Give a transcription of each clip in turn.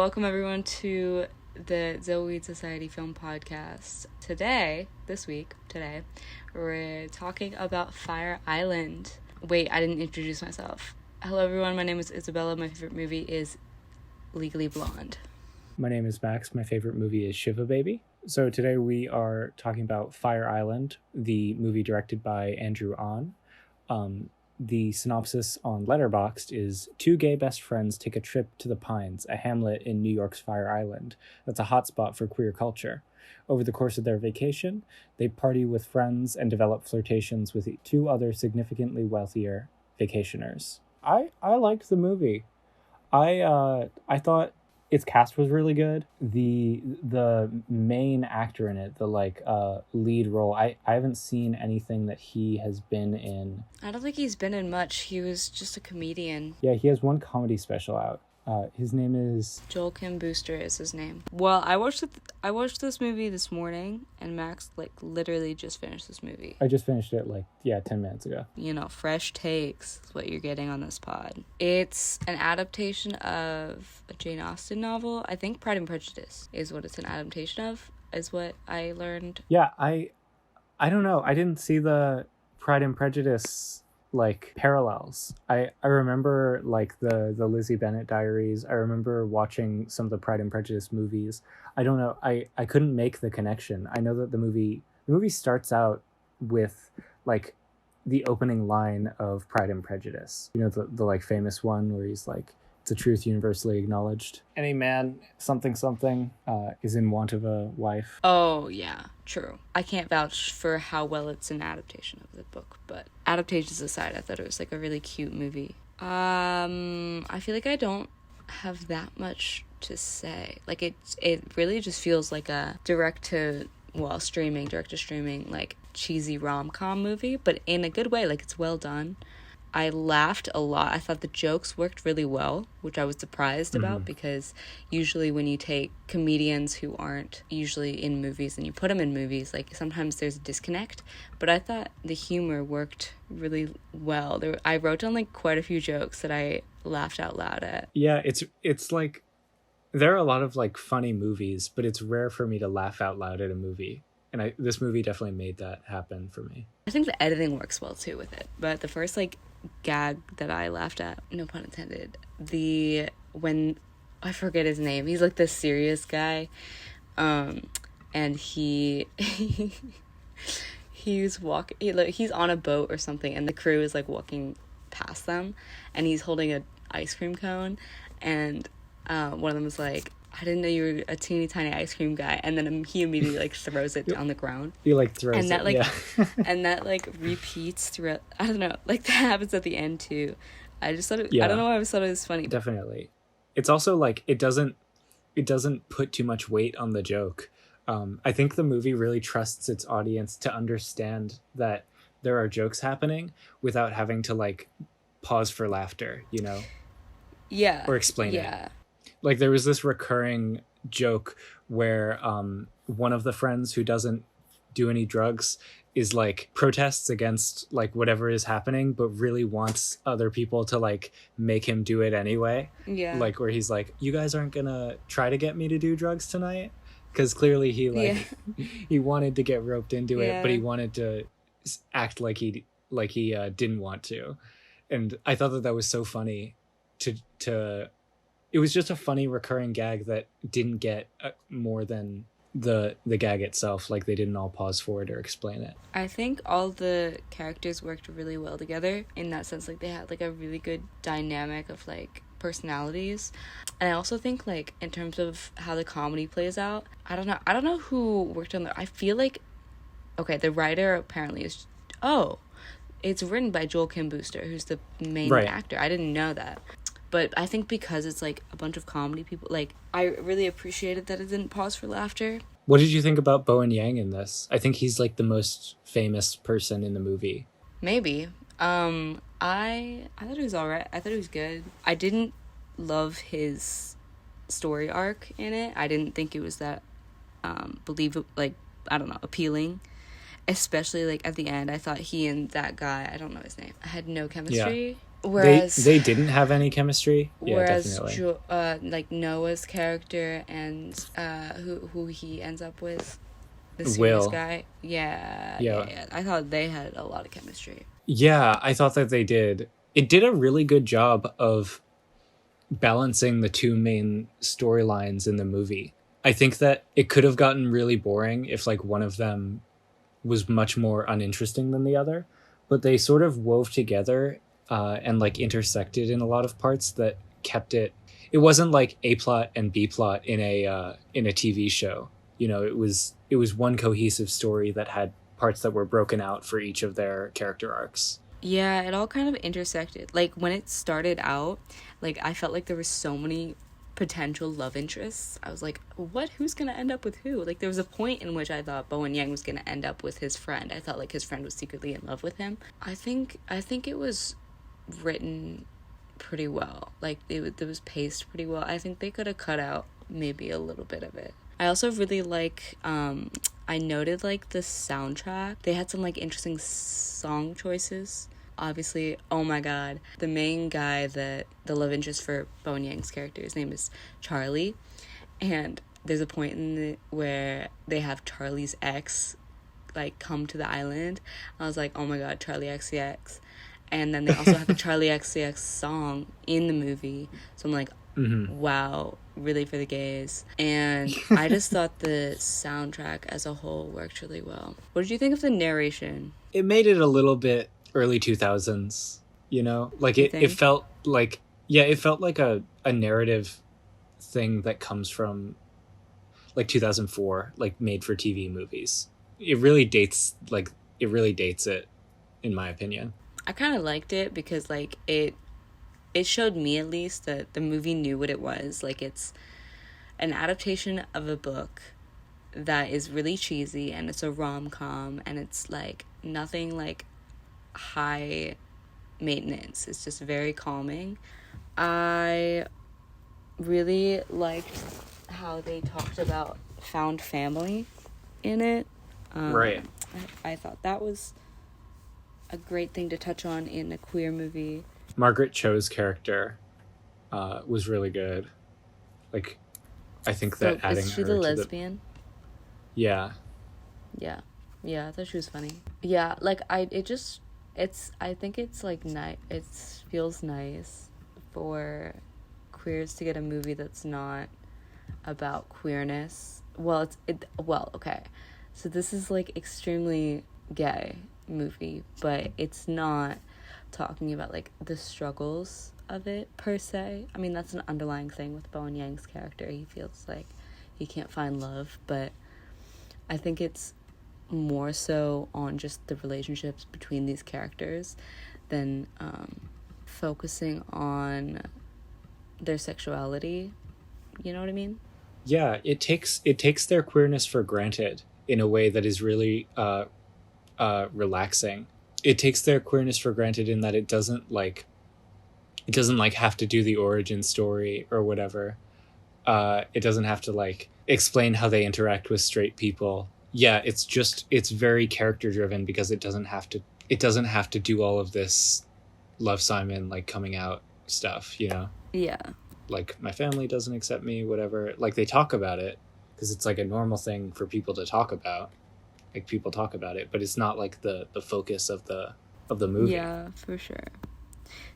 welcome everyone to the Zillweed Society Film Podcast. This week, we're talking about Fire Island. Wait, I didn't introduce myself. Hello everyone, my name is Isabella. My favorite movie is Legally Blonde. My name is Max. My favorite movie is Shiva Baby. So today we are talking about Fire Island, the movie directed by Andrew Ahn. The synopsis on Letterboxd is: two gay best friends take a trip to the Pines, a hamlet in New York's Fire Island that's a hotspot for queer culture. Over the course of their vacation, they party with friends and develop flirtations with two other significantly wealthier vacationers. I liked the movie. I thought its cast was really good. The main actor in it, the lead role, I haven't seen anything that he has been in. I don't think he's been in much. He was just a comedian. Yeah, he has one comedy special out. His name is Joel Kim Booster is his name. Well, I watched this movie this morning, and Max literally just finished this movie. I just finished it 10 minutes ago. Fresh takes is what you're getting on this pod. It's an adaptation of a Jane Austen novel. I think Pride and Prejudice is what it's an adaptation of, is what I learned. Yeah, I don't know. I didn't see the Pride and Prejudice parallels. I remember the Lizzie Bennet diaries. I remember watching some of the Pride and Prejudice movies. I don't know. I couldn't make the connection. I know that the movie starts out with the opening line of Pride and Prejudice. You know, the famous one where he's like, "It's a truth universally acknowledged. Any man something is in want of a wife." Oh yeah, true. I can't vouch for how well it's an adaptation of the book, but adaptations aside, I thought it was a really cute movie. I feel like I don't have that much to say. It really just feels like a direct to streaming cheesy rom-com movie, but in a good way. It's well done. I laughed a lot. I thought the jokes worked really well, which I was surprised about, because usually when you take comedians who aren't usually in movies and you put them in movies, sometimes there's a disconnect. But I thought the humor worked really well. I wrote down quite a few jokes that I laughed out loud at. Yeah, it's there are a lot of funny movies, but it's rare for me to laugh out loud at a movie. And this movie definitely made that happen for me. I think the editing works well too with it. But the first gag that I laughed at, no pun intended, when I forget his name, he's the serious guy, and he's walking, he's on a boat or something, and the crew is walking past them, and he's holding an ice cream cone, and one of them is "I didn't know you were a teeny tiny ice cream guy," and then he immediately throws it on the ground. He throws and that, it, yeah. And that repeats throughout. I don't know, that happens at the end too. I just thought yeah. I don't know why I thought it was funny. Definitely, it's also it doesn't put too much weight on the joke. I think the movie really trusts its audience to understand that there are jokes happening without having to pause for laughter. Yeah. Or explain it. Yeah. There was this recurring joke where one of the friends who doesn't do any drugs is protests against whatever is happening, but really wants other people to make him do it anyway. Yeah. Where he's you guys aren't gonna try to get me to do drugs tonight, because clearly he he wanted to get roped into it, but he wanted to act like he didn't want to. And I thought that was so funny to it was just a funny recurring gag that didn't get more than the gag itself. They didn't all pause for it or explain it. I think all the characters worked really well together in that sense. They had a really good dynamic of personalities. And I also think in terms of how the comedy plays out, I don't know who worked on I feel okay, the writer apparently is it's written by Joel Kim Booster, who's the main actor. I didn't know that. But I think because it's a bunch of comedy people, I really appreciated that it didn't pause for laughter. What did you think about Bowen Yang in this? I think he's the most famous person in the movie. Maybe. I thought he was alright. I thought he was good. I didn't love his story arc in it. I didn't think it was that appealing. Especially at the end. I thought he and that guy, I don't know his name, had no chemistry. Yeah. Whereas They didn't have any chemistry. Yeah, whereas definitely. like Noah's character and who he ends up with, the serious Will. guy. Yeah, yeah, Yeah. yeah. I thought they had a lot of chemistry. Yeah, I thought that they did. It did a really good job of balancing the two main storylines in the movie. I think that it could have gotten really boring if like one of them was much more uninteresting than the other, but they sort of wove together and like intersected in a lot of parts that kept it. It wasn't like A plot and B plot in a TV show. You know, it was one cohesive story that had parts that were broken out for each of their character arcs. Yeah, it all kind of intersected. Like when it started out, like I felt like there were so many potential love interests. I was like, what? Who's gonna end up with who? Like there was a point in which I thought Bowen Yang was gonna end up with his friend. I thought like his friend was secretly in love with him. I think it was written pretty well. Like it was paced pretty well. I think they could have cut out maybe a little bit of it. I also really like I noted like the soundtrack. They had some like interesting song choices. Obviously, oh my god, the main guy, that the love interest for Bowen Yang's character, his name is Charlie, and there's a point where they have Charlie's ex like come to the island. I was like, oh my god, Charlie XCX. And then they also have a Charlie XCX song in the movie. So I'm like, wow, really for the gays. And I just thought the soundtrack as a whole worked really well. What did you think of the narration? It made it a little bit early 2000s, you know? Like it felt like, yeah, it felt like a narrative thing that comes from like 2004, like made for TV movies. It really dates it, in my opinion. I kind of liked it because like it showed me at least that the movie knew what it was. Like it's an adaptation of a book that is really cheesy, and it's a rom-com, and it's like nothing like high maintenance. It's just very calming. I really liked how they talked about found family in it. Right. I thought that was a great thing to touch on in a queer movie. Margaret Cho's character was really good. Like, I think that adding is she her the to lesbian? Yeah. Yeah, I thought she was funny. Yeah, like I think it's like it feels nice for queers to get a movie that's not about queerness. Well, okay. So this is like extremely gay movie, but it's not talking about like the struggles of it per se. I mean, that's an underlying thing with Bowen Yang's character. He feels like he can't find love, but I think it's more so on just the relationships between these characters than focusing on their sexuality. You know what I mean? Yeah, it takes their queerness for granted in a way that is really relaxing. It takes their queerness for granted in that it doesn't have to do the origin story or whatever. It doesn't have to like explain how they interact with straight people. Yeah, it's very character driven because it doesn't have to do all of this Love, Simon like coming out stuff, you know? Yeah. Like my family doesn't accept me, whatever. Like they talk about it because it's like a normal thing for people to talk about. Like people talk about it, but it's not like the focus of the movie. Yeah, for sure.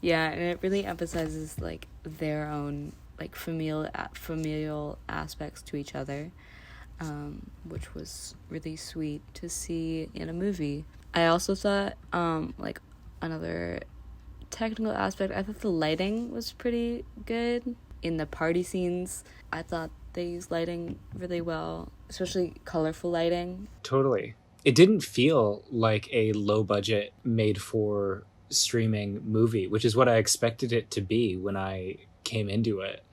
Yeah, and it really emphasizes like their own like familial aspects to each other, which was really sweet to see in a movie. I also thought like another technical aspect, I thought the lighting was pretty good in the party scenes. I thought they used lighting really well, especially colorful lighting. Totally. It didn't feel like a low budget made for streaming movie, which is what I expected it to be when I came into it.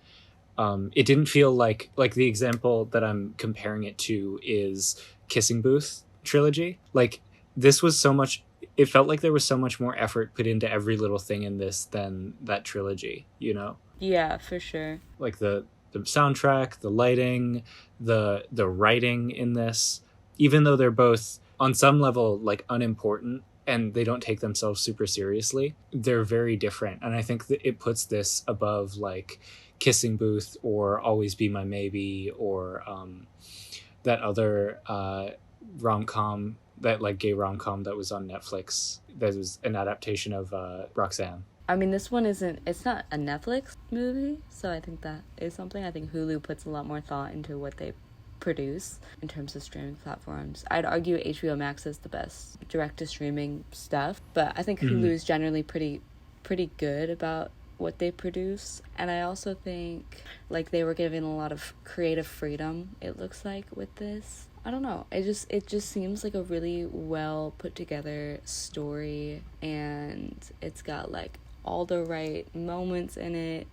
It didn't feel like the example that I'm comparing it to is Kissing Booth trilogy. Like this was so much, it felt like there was so much more effort put into every little thing in this than that trilogy, you know? Yeah, for sure. Like the soundtrack, the lighting, the writing in this, even though they're both on some level like unimportant and they don't take themselves super seriously. They're very different, and I think that it puts this above like Kissing Booth or Always Be My Maybe or that other rom-com, that like gay rom-com that was on Netflix that was an adaptation of Roxanne. I mean, this one isn't, it's not a Netflix movie, so I think that is something. I think Hulu puts a lot more thought into what they produce in terms of streaming platforms. I'd argue HBO Max is the best direct-to-streaming stuff, but I think Hulu is generally pretty good about what they produce. And I also think like they were given a lot of creative freedom, it looks like, with this. I don't know. It just seems like a really well put together story, and it's got like all the right moments in it.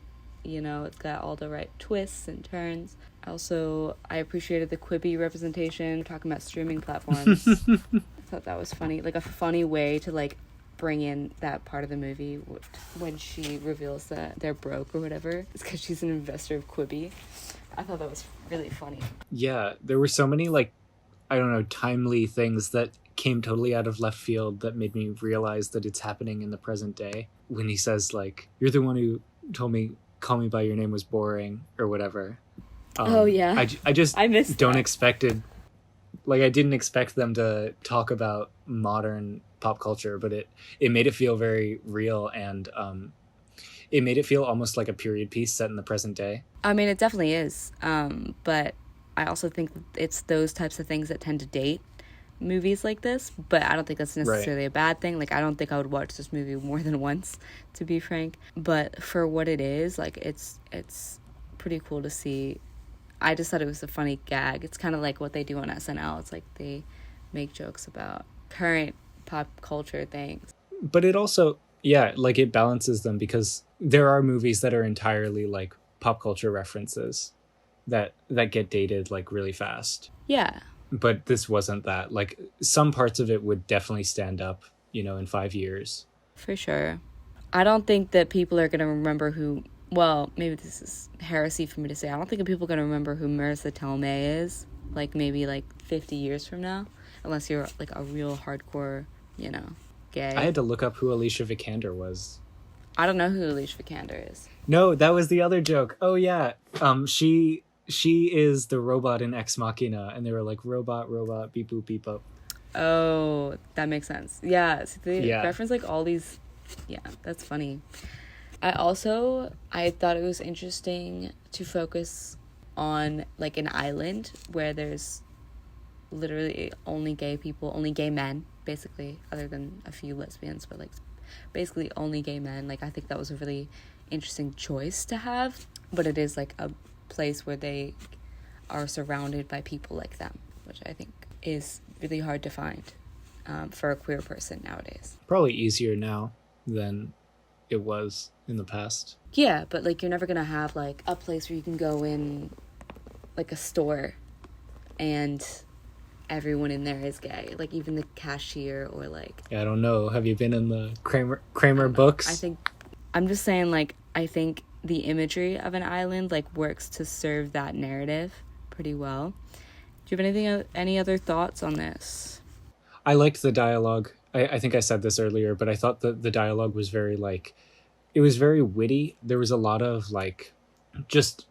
You know, it's got all the right twists and turns. Also, I appreciated the Quibi representation, talking about streaming platforms. I thought that was funny. Like a funny way to like bring in that part of the movie when she reveals that they're broke or whatever. It's because she's an investor of Quibi. I thought that was really funny. Yeah, there were so many like, I don't know, timely things that came totally out of left field that made me realize that it's happening in the present day. When he says like, "You're the one who told me Call Me by Your Name was boring," or whatever. Oh yeah, I just I missed don't that. expected, like I didn't expect them to talk about modern pop culture, but it made it feel very real, and it made it feel almost like a period piece set in the present day. I mean, it definitely is, but I also think it's those types of things that tend to date movies like this, but I don't think that's necessarily a bad thing. Like, I don't think I would watch this movie more than once, to be frank, but for what it is, like, it's pretty cool to see. I just thought it was a funny gag. It's kind of like what they do on SNL. It's like they make jokes about current pop culture things. But it also, yeah, like it balances them, because there are movies that are entirely like pop culture references that get dated like really fast. Yeah. But this wasn't that. Like some parts of it would definitely stand up, you know, in 5 years. For sure. I don't think that people are going to remember who, well, maybe this is heresy for me to say. I don't think people are going to remember who Marissa Tomei is, like maybe like 50 years from now, unless you're like a real hardcore, you know, gay. I had to look up who Alicia Vikander was. I don't know who Alicia Vikander is. No, that was the other joke. Oh yeah. She is the robot in Ex Machina, and they were like, robot, beep boop, beep up. Oh, that makes sense. Yeah, so they reference like all these. Yeah, that's funny. I thought it was interesting to focus on like an island where there's literally only gay people, only gay men, basically, other than a few lesbians, but like basically only gay men. Like, I think that was a really interesting choice to have, but it is like a place where they are surrounded by people like them, which I think is really hard to find for a queer person nowadays. Probably easier now than it was in the past. Yeah, but like you're never gonna have like a place where you can go in, like a store, and everyone in there is gay, like even the cashier or like. I don't know. Have you been in the Kramer books? I think I'm just saying, like, I think the imagery of an island like works to serve that narrative pretty well. Do you have any other thoughts on this? I liked the dialogue. I think I said this earlier, but I thought that the dialogue was very like, it was very witty. There was a lot of like just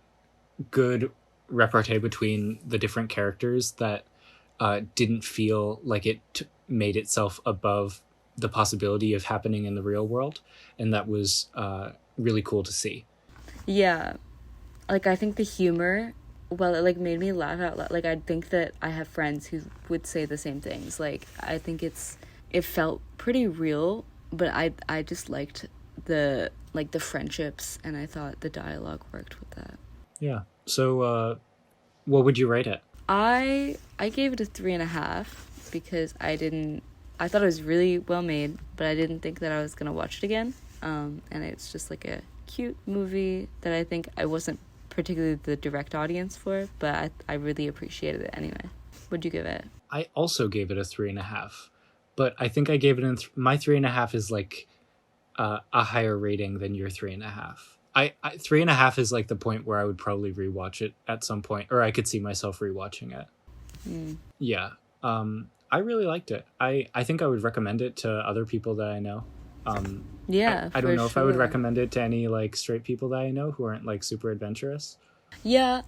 good repartee between the different characters that didn't feel like it made itself above the possibility of happening in the real world, and that was really cool to see. Yeah, like I think the humor, well, it like made me laugh out loud. Like I think that I have friends who would say the same things. Like I think it felt pretty real, but I just liked the friendships, and I thought the dialogue worked with that. Yeah. So what would you rate it? I gave it a 3.5 because I thought it was really well made, but I didn't think that I was gonna watch it again. And it's just like a cute movie that I think I wasn't particularly the direct audience for, but I really appreciated it anyway. What'd you give it? I also gave it a 3.5, but I think I gave it my 3.5 is like a higher rating than your 3.5. I 3.5 is like the point where I would probably rewatch it at some point, or I could see myself rewatching it. Yeah. I really liked it. I think I would recommend it to other people that I know. Yeah, I don't know if I would sure. recommend it to any like straight people that I know who aren't like super adventurous. Yeah,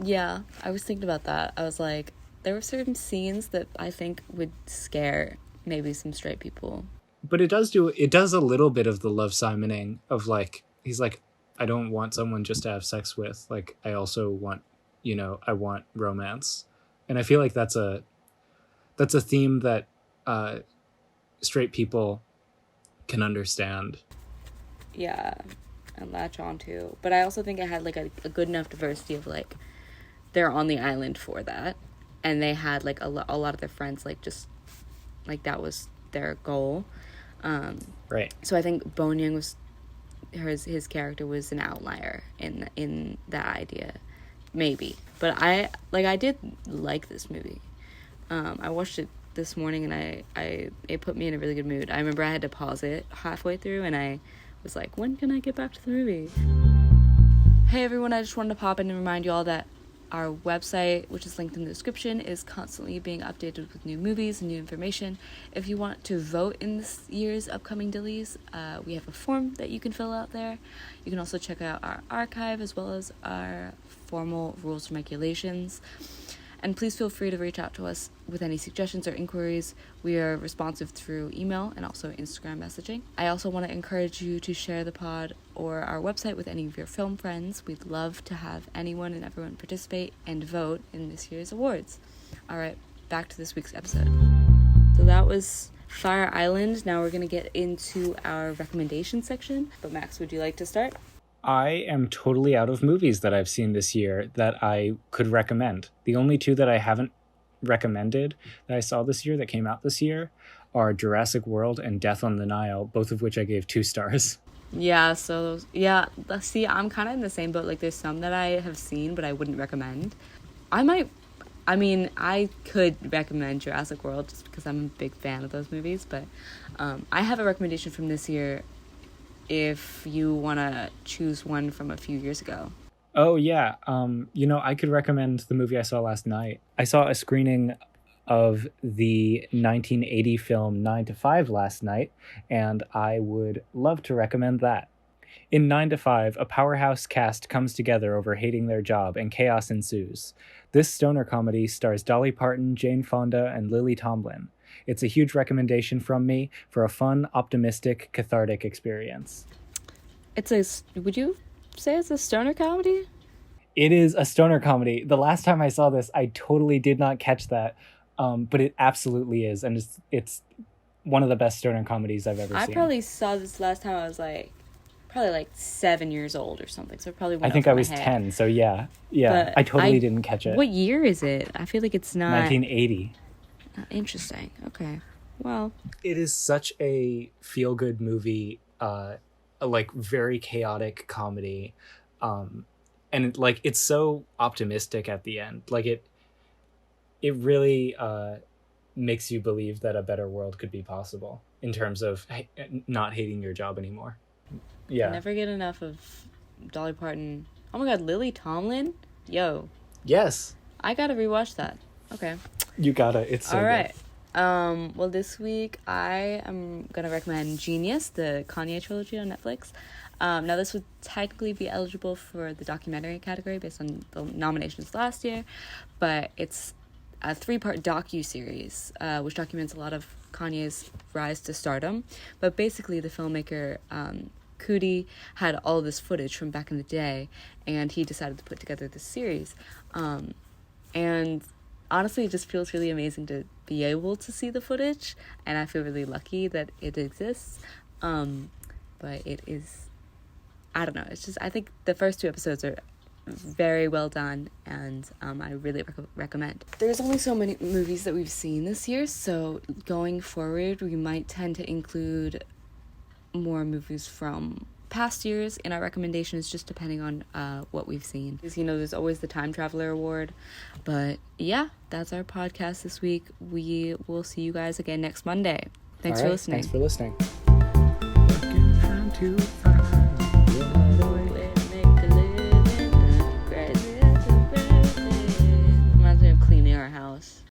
yeah. I was thinking about that. I was like, there were certain scenes that I think would scare maybe some straight people. But it does a little bit of the love simoning of like he's like, I don't want someone just to have sex with. Like I also want, I want romance. And I feel like that's a theme that straight people can understand. Yeah, and latch on to. But I also think it had like a good enough diversity of like they're on the island for that, and they had like a lot of their friends like just like that was their goal. Right. So I think Bone Young was his character was an outlier in that idea, maybe. But I did like this movie. I watched it this morning and it put me in a really good mood. I remember I had to pause it halfway through and I was like, when can I get back to the movie? Hey everyone, I just wanted to pop in and remind you all that our website, which is linked in the description, is constantly being updated with new movies and new information. If you want to vote in this year's upcoming Dillies, we have a form that you can fill out there. You can also check out our archive as well as our formal rules and regulations. And please feel free to reach out to us with any suggestions or inquiries. We are responsive through email and also Instagram messaging. I also want to encourage you to share the pod or our website with any of your film friends. We'd love to have anyone and everyone participate and vote in this year's awards. All right, back to this week's episode. So that was Fire Island. Now we're going to get into our recommendation section. But Max, would you like to start? I am totally out of movies that I've seen this year that I could recommend. The only two that I haven't recommended that I saw this year that came out this year are Jurassic World and Death on the Nile, both of which I gave 2 stars. Yeah, so, yeah, see, I'm kind of in the same boat. Like, there's some that I have seen, but I wouldn't recommend. I could recommend Jurassic World just because I'm a big fan of those movies, but I have a recommendation from this year if you want to choose one from a few years ago. Oh, yeah. I could recommend the movie I saw last night. I saw a screening of the 1980 film 9 to 5 last night, and I would love to recommend that. In 9 to 5, a powerhouse cast comes together over hating their job, and chaos ensues. This stoner comedy stars Dolly Parton, Jane Fonda, and Lily Tomlin. It's a huge recommendation from me for a fun, optimistic, cathartic experience. Would you say it's a stoner comedy? It is a stoner comedy. The last time I saw this, I totally did not catch that, but it absolutely is, and it's one of the best stoner comedies I've ever seen. I probably saw this last time I was probably 7 years old or something, so it probably went I think over I was my head. 10, so yeah. But I totally didn't catch it. What year is it? I feel like it's not... 1980. Interesting. Okay. Well... It is such a feel-good movie, very chaotic comedy, and it's so optimistic at the end. It really makes you believe that a better world could be possible in terms of not hating your job anymore. Yeah. I never get enough of Dolly Parton. Oh my god, Lily Tomlin? Yo. Yes. I gotta rewatch that. Okay. You gotta. It's so all right. good. Well, this week I am gonna recommend Jeen-Yuhs, the Kanye trilogy on Netflix. Now this would technically be eligible for the documentary category based on the nominations last year, but it's a 3-part docu-series which documents a lot of Kanye's rise to stardom. But basically the filmmaker Cudi had all this footage from back in the day, and he decided to put together this series. And honestly, it just feels really amazing to be able to see the footage, and I feel really lucky that it exists. But it is, I don't know, it's just, I think the first 2 episodes are very well done, and I really recommend. There's only so many movies that we've seen this year, so going forward we might tend to include more movies from past years in our recommendations, just depending on what we've seen. Because, there's always the Time Traveler Award. But yeah, that's our podcast this week. We will see you guys again next Monday. Thanks for listening. Thanks for listening.